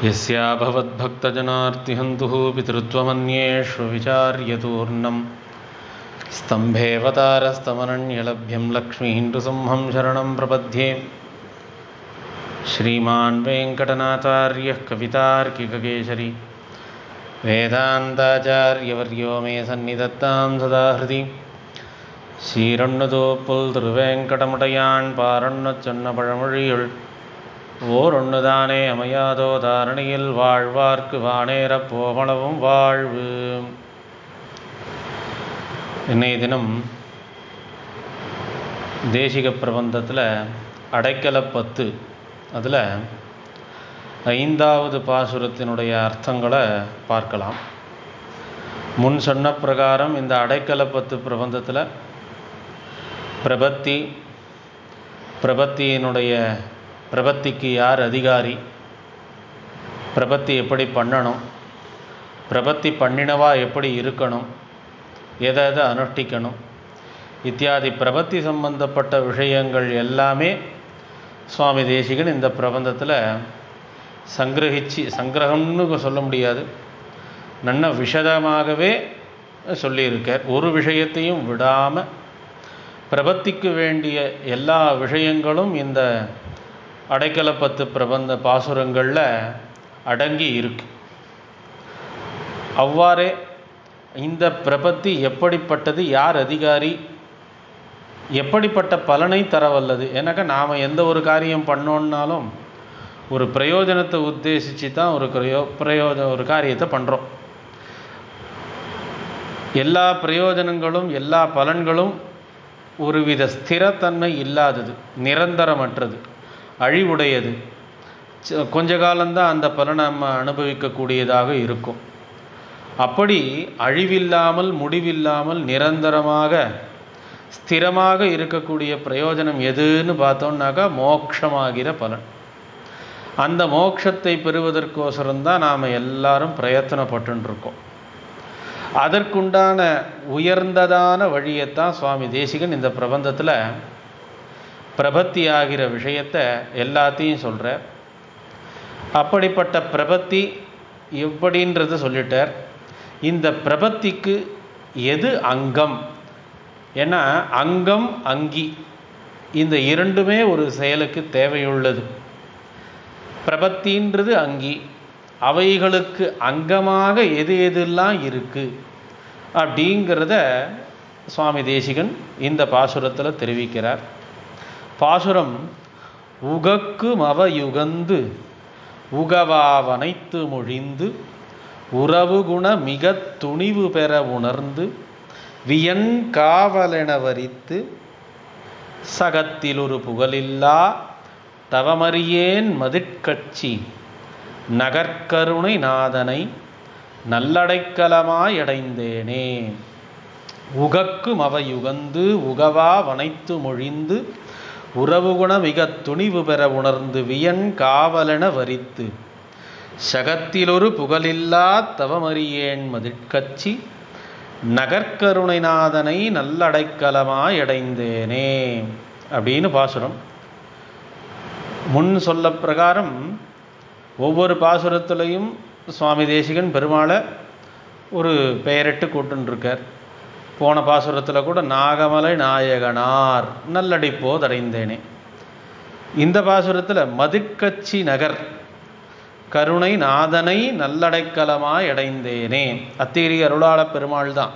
यस्या भवद्भक्तजनार्तिहन्तुः पितृत्वमन्येषु विचार्यतूर्णं स्तम्भेऽवतारस्तमनन्यलभ्यं लक्ष्मीन्दुसिंहं शरणं प्रपद्ये। श्रीमान् वेङ्कटनाथार्यः कवितार्किककेसरी वेदान्ताचार्यवर्यो मे सन्निधत्तां सदा हृदि। சீரொன்னுதோப்புல் திருவேங்கடமுடையான் பாரொன்னுச் சொன்ன பழமொழியுள் ஓரொன்னுதானே அமையாதோ தாரணியில் வாழ்வார்க்கு வானேரப் போமளவும் வாழ்வு. இன்னைய தினம் தேசிக பிரபந்தத்தில் அடைக்கலப்பத்து அதில் 5வது பாசுரத்தினுடைய அர்த்தங்களை பார்க்கலாம். முன் சொன்ன பிரகாரம் இந்த அடைக்கலப்பத்து பிரபந்தத்தில் பிரபத்திக்கு யார் அதிகாரி, பிரபத்தி எப்படி பண்ணணும், பிரபத்தி பண்ணினவா எப்படி இருக்கணும், எதை அனுஷ்டிக்கணும் இத்தியாதி பிரபத்தி சம்பந்தப்பட்ட விஷயங்கள் எல்லாமே சுவாமி தேசிகன் இந்த பிரபந்தத்தில் சங்கிரகம்னு சொல்ல முடியாது, நல்ல விஷதமாகவே சொல்லியிருக்கார். ஒரு விஷயத்தையும் விடாமல் பிரபத்திக்கு வேண்டிய எல்லா விஷயங்களும் இந்த அடைக்கலப்பத்து பிரபந்த பாசுரங்களில் அடங்கி இருக்கு. அவ்வாறே இந்த பிரபத்தி எப்படிப்பட்டது, யார் அதிகாரி, எப்படிப்பட்ட பலனை தரவல்லது. ஏன்னாக்கா நாம் எந்த ஒரு காரியம் பண்ணோன்னாலும் ஒரு பிரயோஜனத்தை உத்தேசித்து தான் ஒரு காரியத்தை பண்ணுறோம். எல்லா பிரயோஜனங்களும் எல்லா பலன்களும் ஒருவித ஸ்திரத்தன்மை இல்லாதது, நிரந்தரமற்றது, அழிவுடையது. கொஞ்ச காலம்தான் அந்த பலனை நம்ம அனுபவிக்கக்கூடியதாக இருக்கும். அப்படி அழிவில்லாமல் முடிவில்லாமல் நிரந்தரமாக ஸ்திரமாக இருக்கக்கூடிய பிரயோஜனம் எதுன்னு பார்த்தோம்னாக்கா மோட்சமாகிற பலன். அந்த மோட்சத்தை பெறுவதற்கோசரம்தான் நாம் எல்லாரும் பிரயத்தனப்பட்டுருக்கோம். அதற்குண்டான உயர்ந்ததான வழியைத்தான் சுவாமி தேசிகன் இந்த பிரபந்தத்தில் பிரபத்தி ஆகிற விஷயத்தை எல்லாத்தையும் சொல்கிறார். அப்படிப்பட்ட பிரபத்தி எப்படின்றது சொல்லிட்டார். இந்த பிரபத்திக்கு எது அங்கம்? ஏன்னா அங்கம் அங்கி இந்த இரண்டுமே ஒரு செயலுக்கு தேவையுள்ளது. பிரபத்தின்றது அங்கி, அவைகளுக்கு அங்கமாக எது எதெல்லாம் இருக்குது அப்படிங்கிறத சுவாமி தேசிகன் இந்த பாசுரத்தில் தெரிவிக்கிறார். பாசுரம் உகக்கு மவயுகந்து உகவாவனைத்து மொழிந்து உறவு குண மிக துணிவு பெற உணர்ந்து வியன் காவலென வரித்து சகத்தில் ஒரு புகழில்லா தவமறியேன் மதிட்கட்சி நகர்கருணை நாதனை நல்லடைக்கலமாயடைந்தேனே. உகக்கும் அவையுகந்து உகவா வனைத்து மொழிந்து உறவுகுண மிக துணிவு பெற உணர்ந்து வியன் காவலென வரித்து சகத்திலொரு புகழில்லா தவமறியேன் மதிட்கட்சி நகர்கருணை நாதனை நல்லடைக்கலமாயடைந்தேனே அப்படின்னு பாசுரம். முன் சொல்ல பிரகாரம் ஒவ்வொரு பாசுரத்திலையும் சுவாமி தேசிகன் பெருமாளை ஒரு பெயரிட்டு கூட்டுருக்கார். போன பாசுரத்தில் கூட நாகமலை நாயகனார் நல்லடிப்போதடைந்தேனே. இந்த பாசுரத்தில் மதிட்கட்சி நகர் கருணை நாதனை நல்லடைக்கலமாய் அடைந்தேனே. அத்திகிரி அருளாள பெருமாள் தான்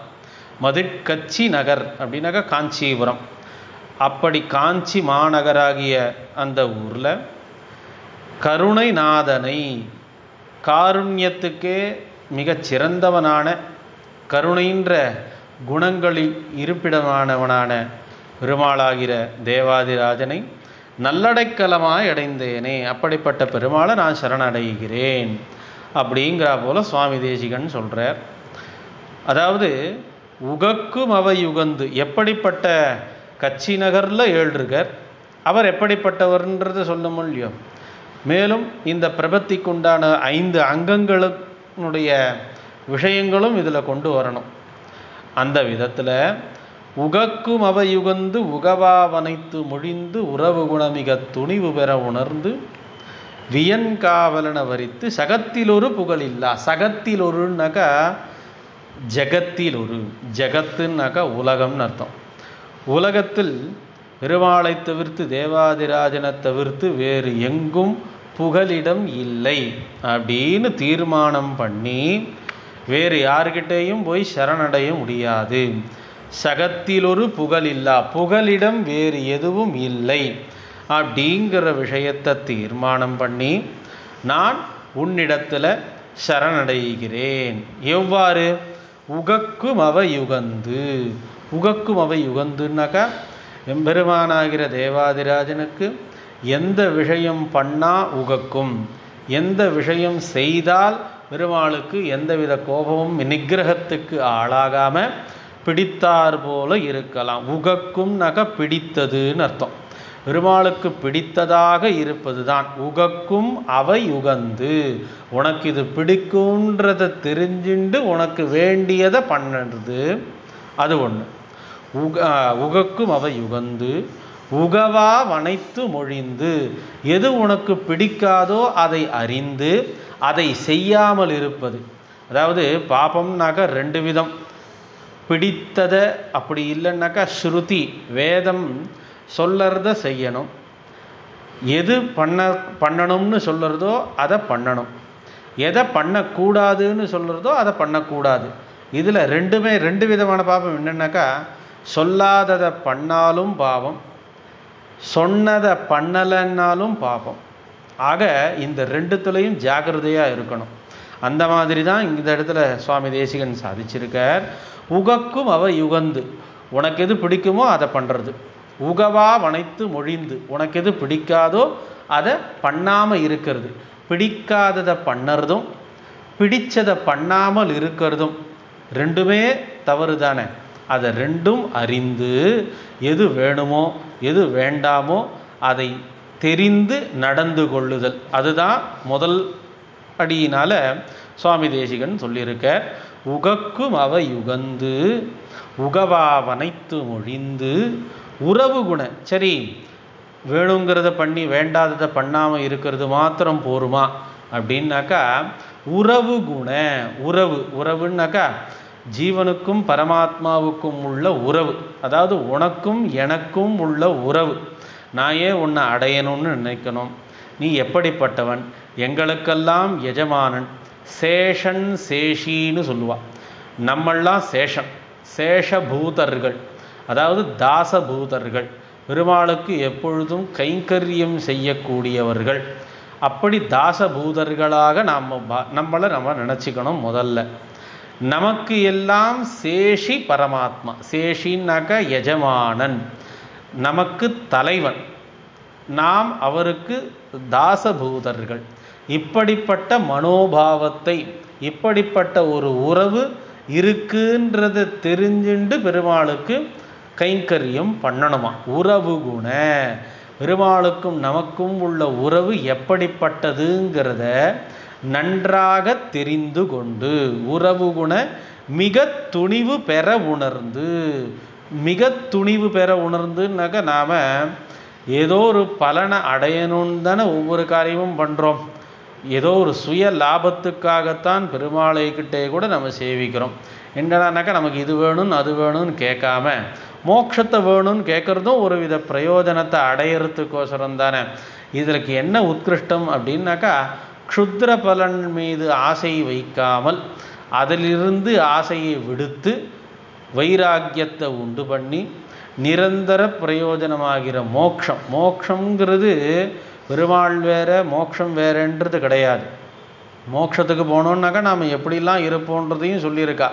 மதிட்கட்சி நகர் அப்படின்னாக்கா காஞ்சிபுரம். அப்படி காஞ்சி மாநகராகிய அந்த ஊரில் கருணை நாதனை, காருண்யத்துக்கே மிகச் சிறந்தவனான, கருணைன்ற குணங்களில் இருப்பிடமானவனான பெருமாளாகிற தேவாதிராஜனை நல்லடைக்கலமாய் அடைந்தேனே. அப்படிப்பட்ட பெருமாளை நான் சரணடைகிறேன் அப்படிங்கிற போல சுவாமி தேசிகன் சொல்கிறார். அதாவது உகக்கும் அவையுகந்து, எப்படிப்பட்ட கட்சி நகரில் ஏழ்ருக்கார், அவர் எப்படிப்பட்டவர்ன்றது சொல்ல முடியும். மேலும் இந்த பிரபத்திக்குண்டான 5 அங்கங்களுடைய விஷயங்களும் இதில் கொண்டு வரணும். அந்த விதத்தில் உகக்கும் அவையுகந்து உகவாவனைத்து மொழிந்து உறவு குணமிக துணிவு பெற உணர்ந்து வியன்காவலன வரித்து சகத்திலொரு புகழில்லா. சகத்திலொருன்னாக்கா ஜகத்தில் ஒரு, ஜகத்துன்னாக்கா உலகம்னு அர்த்தம். உலகத்தில் பெருமாளை தவிர்த்து தேவாதிராஜனை தவிர்த்து வேறு எங்கும் புகலிடம் இல்லை அப்படின்னு தீர்மானம் பண்ணி வேறு யார்கிட்டையும் போய் சரணடைய முடியாது. சகத்திலொரு புகழில்லா, புகலிடம் வேறு எதுவும் இல்லை அப்படிங்கிற விஷயத்தை தீர்மானம் பண்ணி நான் உன்னிடத்தில் சரணடைகிறேன். எவ்வாறு? உகக்கும் அவ யுகந்து. உகக்கும் அவ யுகந்துன்னாக்கா எம்பெருமானாகிற தேவாதிராஜனுக்கு எந்த விஷயம் பண்ணால் உகக்கும், எந்த விஷயம் செய்தால் பெருமாளுக்கு எந்தவித கோபமும் நிகிரகத்துக்கு ஆளாகாமல் பிடித்தார் போல இருக்கலாம். உகக்கும்னாக்கா பிடித்ததுன்னு அர்த்தம். பெருமாளுக்கு பிடித்ததாக இருப்பது தான் உகக்கும் அவை உகந்து. உனக்கு இது பிடிக்கும்ன்றதை தெரிஞ்சுண்டு உனக்கு வேண்டியதை பண்ணுறது அது ஒன்று. உகக்கும் அவை யுகந்து உகவா வனைத்து மொழிந்து. எது உனக்கு பிடிக்காதோ அதை அறிந்து அதை செய்யாமல் இருப்பது. அதாவது பாபம்னாக்கா ரெண்டு விதம். பிடித்ததை அப்படி இல்லைன்னாக்கா ஸ்ருதி வேதம் சொல்லறத செய்யணும். எது பண்ணணும்னு சொல்கிறதோ அதை பண்ணணும். எதை பண்ணக்கூடாதுன்னு சொல்கிறதோ அதை பண்ணக்கூடாது. இதில் ரெண்டு விதமான பாவம் என்னென்னாக்கா சொல்லாததை பண்ணாலும் பாவம், சொன்னதை பண்ணலைன்னாலும் பாவம். ஆக இந்த ரெண்டுத்துலையும் ஜாக்கிரதையாக இருக்கணும். அந்த மாதிரி தான் இந்த இடத்துல சுவாமி தேசிகன் சாதிச்சிருக்கார். உகக்கும் அவ யுகந்து, உனக்கு எது பிடிக்குமோ அதை பண்ணுறது. உகவா வனைத்து மொழிந்து, உனக்கு எது பிடிக்காதோ அதை பண்ணாமல் இருக்கிறது. பிடிக்காததை பண்ணுறதும் பிடிச்சதை பண்ணாமல் இருக்கிறதும் ரெண்டுமே தவறு தானே. அதை ரெண்டும் அறிந்து எது வேணுமோ எது வேண்டாமோ அதை தெரிந்து நடந்து கொள்ளுதல், அதுதான் முதல் அடியினால் சுவாமி தேசிகன் சொல்லியிருக்க. உகக்கும் அவ யுகந்து உகவா வனைத்து மொழிந்து உறவு குண. சரி, வேணுங்கிறத பண்ணி வேண்டாததை பண்ணாமல் இருக்கிறது மாத்திரம் போருமா அப்படின்னாக்கா உறவு குண. உறவுன்னாக்கா ஜீவனுக்கும் பரமாத்மாவுக்கும் உள்ள உறவு, அதாவது உனக்கும் எனக்கும் உள்ள உறவு. நான் ஏன் உன்னை அடையணும்னு நினைக்கணும்? நீ எப்படிப்பட்டவன்? எங்களுக்கெல்லாம் எஜமானன், சேஷன் சேஷின்னு சொல்லுவாள். நம்மெல்லாம் சேஷன், சேஷபூதர்கள், அதாவது தாசபூதர்கள், பெருமாளுக்கு எப்பொழுதும் கைங்கரியம் செய்யக்கூடியவர்கள். அப்படி தாசபூதர்களாக நம்மளை நம்ம நினச்சிக்கணும். முதல்ல நமக்கு எல்லாம் சேஷி பரமாத்மா. சேஷின்னாக்கா எஜமானன், நமக்கு தலைவன், நாம் அவருக்கு தாசபூதர்கள். இப்படிப்பட்ட மனோபாவத்தை, இப்படிப்பட்ட ஒரு உறவு இருக்குன்றதை தெரிஞ்சுண்டு பெருமாளுக்கு கைங்கரியம் பண்ணணுமா. உறவு குண, பெருமாளுக்கும் நமக்கும் உள்ள உறவு எப்படிப்பட்டதுங்கிறத நன்றாக தெரிந்து கொண்டு உறவு குண மிக துணிவு பெற உணர்ந்து. மிக துணிவு பெற உணர்ந்துனாக்க நாம் ஏதோ ஒரு பலனை அடையணும்னு தானே ஒவ்வொரு காரியமும் பண்ணுறோம். ஏதோ ஒரு சுய லாபத்துக்காகத்தான் பெருமாளைக்கிட்டே கூட நம்ம சேவிக்கிறோம். என்னடானாக்கா நமக்கு இது வேணும்னு அது வேணும்னு கேட்காம மோட்சத்தை வேணும்னு கேட்குறதும் ஒரு வித பிரயோஜனத்தை அடையிறதுக்கோசரம் தானே. இதற்கு என்ன உத்கிருஷ்டம் அப்படின்னாக்கா க்ஷுத்ர பலன் மீது ஆசை வைக்காமல் அதிலிருந்து ஆசையை விடுத்து வைராக்கியத்தை உண்டு பண்ணி நிரந்தர பிரயோஜனமாகிற மோட்சம். மோட்சங்கிறது பெருமாள் வேற மோட்சம் வேறன்றது கிடையாது. மோட்சத்துக்கு போனோம்னாக்கா நாம் எப்படிலாம் இருப்போன்றதையும் சொல்லியிருக்கா.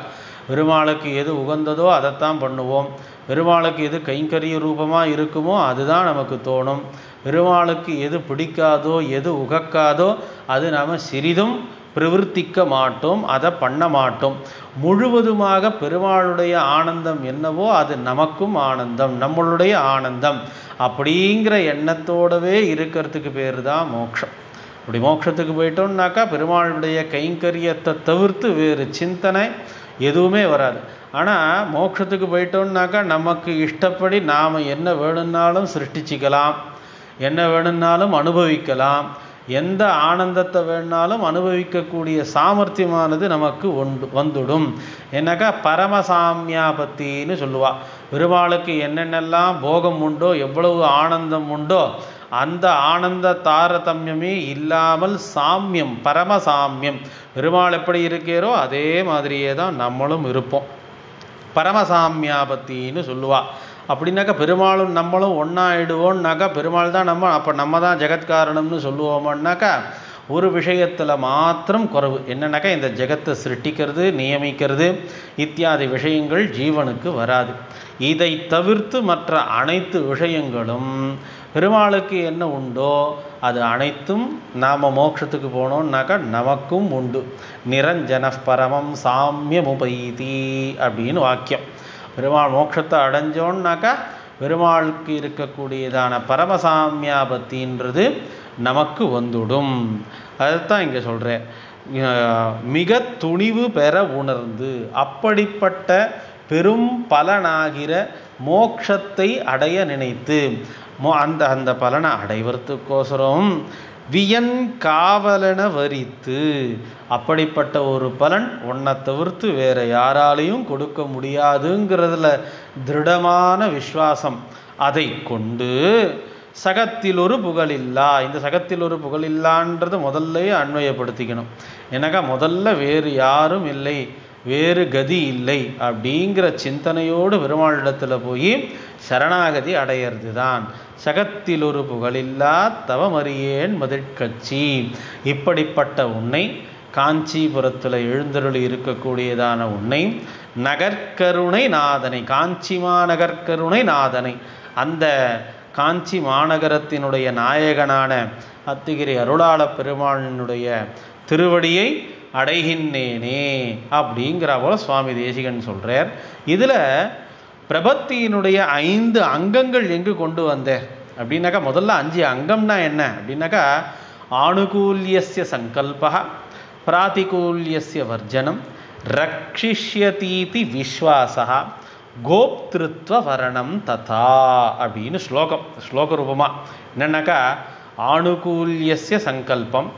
பெருமாளுக்கு எது உகந்ததோ அதைத்தான் பண்ணுவோம். பெருமாளுக்கு எது கைங்கரிய ரூபமாக இருக்குமோ அதுதான் நமக்கு தோணும். பெருமாளுக்கு எது பிடிக்காதோ எது உகக்காதோ அது நாம் சிறிதும் பிரவர்த்திக்க மாட்டோம், அதை பண்ண மாட்டோம். முழுவதுமாக பெருமாளுடைய ஆனந்தம் என்னவோ அது நமக்கும் ஆனந்தம், நம்மளுடைய ஆனந்தம் அப்படிங்கிற எண்ணத்தோடவே இருக்கிறதுக்கு பேர் தான் மோட்சம். அப்படி மோட்சத்துக்கு போயிட்டோம்னாக்கா பெருமாளுடைய கைங்கரியத்தை தவிர்த்து வேறு சிந்தனை எதுவுமே வராது. ஆனால் மோட்சத்துக்கு போயிட்டோம்னாக்கா நமக்கு இஷ்டப்படி நாம் என்ன வேணும்னாலும் சிருஷ்டிச்சிக்கலாம், என்ன வேணும்னாலும் அனுபவிக்கலாம், எந்த ஆனந்தத்தை வேணாலும் அனுபவிக்கக்கூடிய சாமர்த்தியமானது நமக்கு வந்துடும். என்னக்கா பரமசாமியாபத்தின்னு சொல்லுவா. பெருமாளுக்கு என்னென்னலாம் போகம் உண்டோ, எவ்வளவு ஆனந்தம் உண்டோ, அந்த ஆனந்த தாரதமியமே இல்லாமல் சாமியம், பரமசாமியம். பெருமாள் எப்படி இருக்கிறோ அதே மாதிரியே தான் நம்மளும் இருப்போம். பரமசாமியாபத்தின்னு சொல்லுவா. அப்படின்னாக்கா பெருமாளும் நம்மளும் ஒன்றாயிடுவோம்னாக்கா பெருமாள் தான் நம்ம, அப்போ நம்ம தான் ஜெகத்காரணம்னு சொல்லுவோம்னாக்கா ஒரு விஷயத்தில் மாத்திரம் குறைவு. என்னன்னாக்கா இந்த ஜெகத்தை சிருஷ்டிக்கிறது, நியமிக்கிறது இத்தியாதி விஷயங்கள் ஜீவனுக்கு வராது. இதை தவிர்த்து மற்ற அனைத்து விஷயங்களும் பெருமாளுக்கு என்ன உண்டோ அது அனைத்தும் நாம் மோட்சத்துக்கு போனோம்னாக்கா நமக்கும் உண்டு. நிரஞ்சன பரமம் சாமியமுபைதி அப்படின்னு வாக்கியம். பெருமாள் மோட்சத்தை அடைஞ்சோன்னாக்கா பெருமாளுக்கு இருக்கக்கூடியதான பரமசாமியாபத்தின்றது நமக்கு வந்துடும். அதுதான் இங்கே சொல்கிறேன். மிக துணிவு பெற உணர்ந்து அப்படிப்பட்ட பெரும் பலனாகிற மோட்சத்தை அடைய நினைத்து அந்த அந்த பலனை அடைவதற்கோசரம் வியன் காவலன வரித்து, அப்படிப்பட்ட ஒரு பலன் உன்னை தவிர்த்து வேற யாராலையும் கொடுக்க முடியாதுங்கிறதுல திருடமான விஸ்வாசம் அதை கொண்டு சகத்தில் ஒரு புகழில்லா. இந்த சகத்தில் ஒரு புகழில்லான்றது முதல்லையே அன்வயப்படுத்திக்கணும். எனக்கா முதல்ல வேறு யாரும் இல்லை, வேறு கதி இல்லை அப்படிங்கிற சிந்தனையோடு பெருமாளிடத்தில் போய் சரணாகதி அடையிறது தான். சகத்தில் ஒரு புகழில்லா தவமறியேன் மதிற்கட்சி. இப்படிப்பட்ட உன்னை, காஞ்சிபுரத்தில் எழுந்தருளி இருக்கக்கூடியதான உன்னை, நகர்கருணை நாதனை, காஞ்சி மாநகர்கருணை நாதனை, அந்த காஞ்சி மாநகரத்தினுடைய நாயகனான அத்திகிரி அருளாள பெருமாளினுடைய திருவடியை அடைகின்றேனே அப்படிங்கிற போல சுவாமி தேசிகன் சொல்கிறார். இதில் பிரபத்தியினுடைய 5 அங்கங்கள் எங்கு கொண்டு வந்தேன் அப்படின்னாக்கா, முதல்ல 5 அங்கம்னா என்ன அப்படின்னாக்கா, ஆணுகூல்யஸ்ய சங்கல்பா, பிராதிகூல்யஸ்ய வர்ஜனம், ரக்ஷிஷ்யதீதி விஸ்வாசா, கோப்திருத்வ வரணம் ததா அப்படின்னு ஸ்லோக ரூபமாக என்னன்னாக்கா, ஆணுகூல்யஸ்ய சங்கல்பம்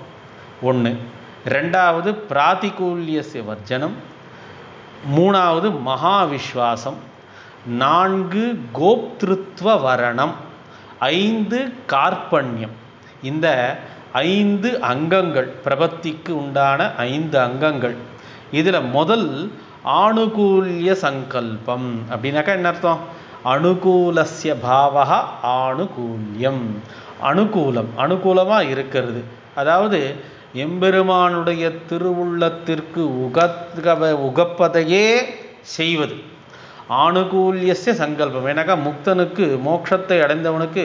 1, 2வது பிராதிகூல்யஸ்ய வர்ஜனம், 3வது மகாவிஸ்வாசம், 4 கோப்திருத்வ வரணம், 5 கார்பண்யம். இந்த 5 அங்கங்கள் பிரபத்திக்கு உண்டான 5 அங்கங்கள். இதில் முதல் ஆணுகூல்ய சங்கல்பம் அப்படின்னாக்கா என்ன அர்த்தம்? அனுகூலஸ்ய பாவா ஆணுகூல்யம். அனுகூலம், அனுகூலமாக இருக்கிறது. அதாவது எம்பெருமானுடைய திருவுள்ளத்திற்கு உகப்பதையே செய்வது. ஆணுகூல்யஸ்ய சங்கல்பம். ஏன்னாக்கா முக்தனுக்கு, மோட்சத்தை அடைந்தவனுக்கு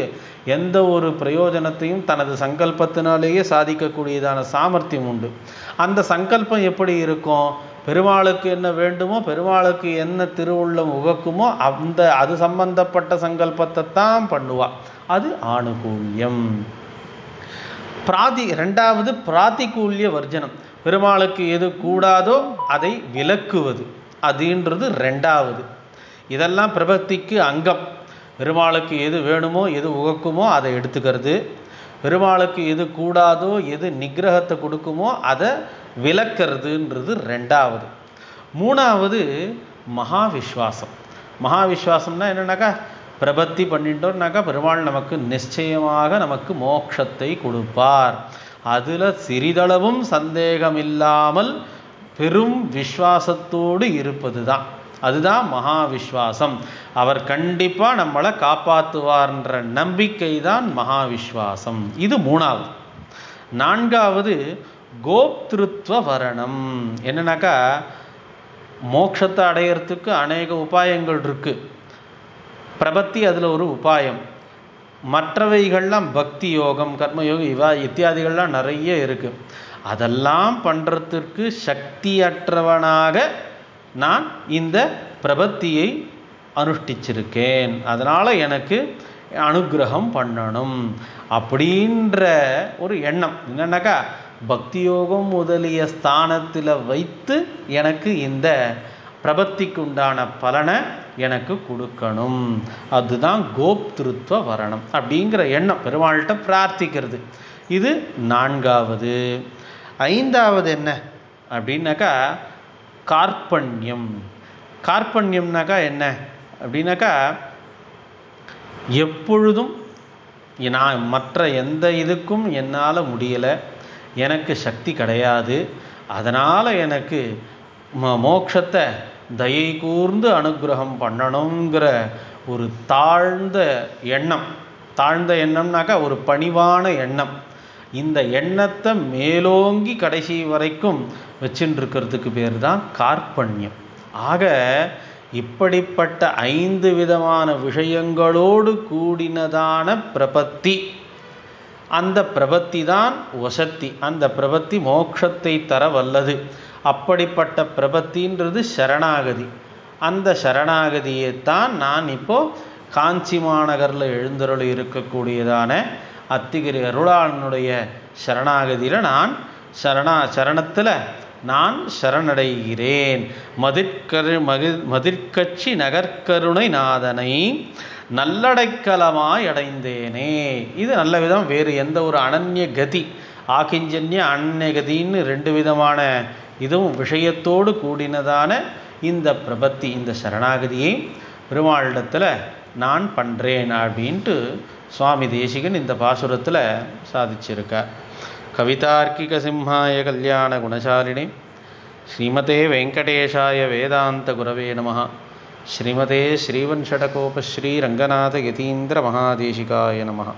எந்த ஒரு பிரயோஜனத்தையும் தனது சங்கல்பத்தினாலேயே சாதிக்கக்கூடியதான சாமர்த்தியம் உண்டு. அந்த சங்கல்பம் எப்படி இருக்கும்? பெருமாளுக்கு என்ன வேண்டுமோ, பெருமாளுக்கு என்ன திருவுள்ளம் உகக்குமோ அது சம்பந்தப்பட்ட சங்கல்பத்தை தான் பண்ணுவா. அது ஆணுகூல்யம். 2வது பிராதிகூல்ய வர்ஜனம். பெருமாளுக்கு எது கூடாதோ அதை விலக்குவது, அதுன்றது 2வது. இதெல்லாம் பிரபத்திக்கு அங்கம். பெருமாளுக்கு எது வேணுமோ, எது உகக்குமோ அதை எடுத்துக்கிறது. பெருமாளுக்கு எது கூடாதோ, எது நிகிரகத்தை கொடுக்குமோ அதை விலக்கிறதுன்றது 2வது. 3வது மகாவிஸ்வாசம். மகாவிஸ்வாசம்னா என்னன்னாக்கா, பிரபத்தி பண்ணிட்டோம்னாக்கா பெருமாள் நமக்கு நிச்சயமாக நமக்கு மோட்சத்தை கொடுப்பார். அதில் சிறிதளவும் சந்தேகம் இல்லாமல் பெரும் விஸ்வாசத்தோடு இருப்பது தான், அதுதான் மகாவிஸ்வாசம். அவர் கண்டிப்பாக நம்மளை காப்பாற்றுவார்ன்ற நம்பிக்கை தான் மகாவிஸ்வாசம். இது 3வது. 4வது கோப்திருத்வ வரணம். என்னன்னாக்கா, மோட்சத்தை அடையிறதுக்கு அநேக உபாயங்கள் இருக்குது. பிரபத்தி அதில் ஒரு உபாயம். மற்றவைகள்லாம் பக்தி யோகம், கர்மயோகம் இத்தியாதிகள்லாம் நிறைய இருக்குது. அதெல்லாம் பண்ணுறதுக்கு சக்தியற்றவனாக நான் இந்த பிரபத்தியை அனுஷ்டிச்சிருக்கேன், அதனால் எனக்கு அனுகிரகம் பண்ணணும் அப்படின்ற ஒரு எண்ணம். என்னன்னாக்கா, பக்தி யோகம் முதலிய ஸ்தானத்தில் வைத்து எனக்கு இந்த பிரபத்திக்கு உண்டான பலனை எனக்கு கொடுக்கணும். அதுதான் கோப்திருத்வ வரணம் அப்படிங்கிற எண்ணம். பெருமாள்கிட்ட பிரார்த்திக்கிறது. இது நான்காவது. ஐந்தாவது என்ன அப்படின்னாக்கா கார்பண்யம். கார்பண்யம்னாக்கா என்ன அப்படின்னாக்கா எப்பொழுதும் நான் மற்ற எந்த இதுக்கும் என்னால் முடியலை, எனக்கு சக்தி கிடையாது, அதனால் எனக்கு மோட்சத்தை தயை கூர்ந்து அனுகிரகம் பண்ணணுங்கிற ஒரு தாழ்ந்த எண்ணம். தாழ்ந்த எண்ணம்னாக்கா ஒரு பணிவான எண்ணம். இந்த எண்ணத்தை மேலோங்கி கடைசி வரைக்கும் வச்சுட்டு இருக்கிறதுக்கு பேர் தான் கார்பண்யம். ஆக இப்படிப்பட்ட 5 விதமான விஷயங்களோடு கூடினதான பிரபத்தி, அந்த பிரபத்தி தான் வசத்தி. அந்த பிரபத்தி மோட்சத்தை தர வல்லது. அப்படிப்பட்ட பிரபத்தின்றது சரணாகதி. அந்த சரணாகதியைத்தான் நான் இப்போது காஞ்சி மாநகரில் எழுந்தருளி இருக்கக்கூடியதான அத்திகிரி அருளாளனுடைய சரணாகதியில் நான் சரணத்தில் நான் சரணடைகிறேன். மதிர்கட்சி நகர்கருணை நாதனை நல்லடைக்கலமாய் அடைந்தேனே. இது நல்ல விதம். வேறு எந்த ஒரு அனன்ய கதி, ஆகிஞ்சன்ய அனன்ய கதின்னு 2 விதமான இதுவும் விஷயத்தோடு கூடினதான இந்த பிரபத்தி, இந்த சரணாகதியை பெருமாளிடத்தில் நான் பண்ணுறேன் அப்படின்ட்டு சுவாமி தேசிகன் இந்த பாசுரத்தில் சாதிச்சிருக்கார். கவிதார்க்கிக சிம்ஹாய கல்யாண குணசாலினி ஸ்ரீமதே வெங்கடேஷாய வேதாந்த குரவே நமः. ஸ்ரீமதே ஸ்ரீவன்ஷடகோப ஸ்ரீ ரங்கநாத யதீந்திர மகாதேசிகாய நமः.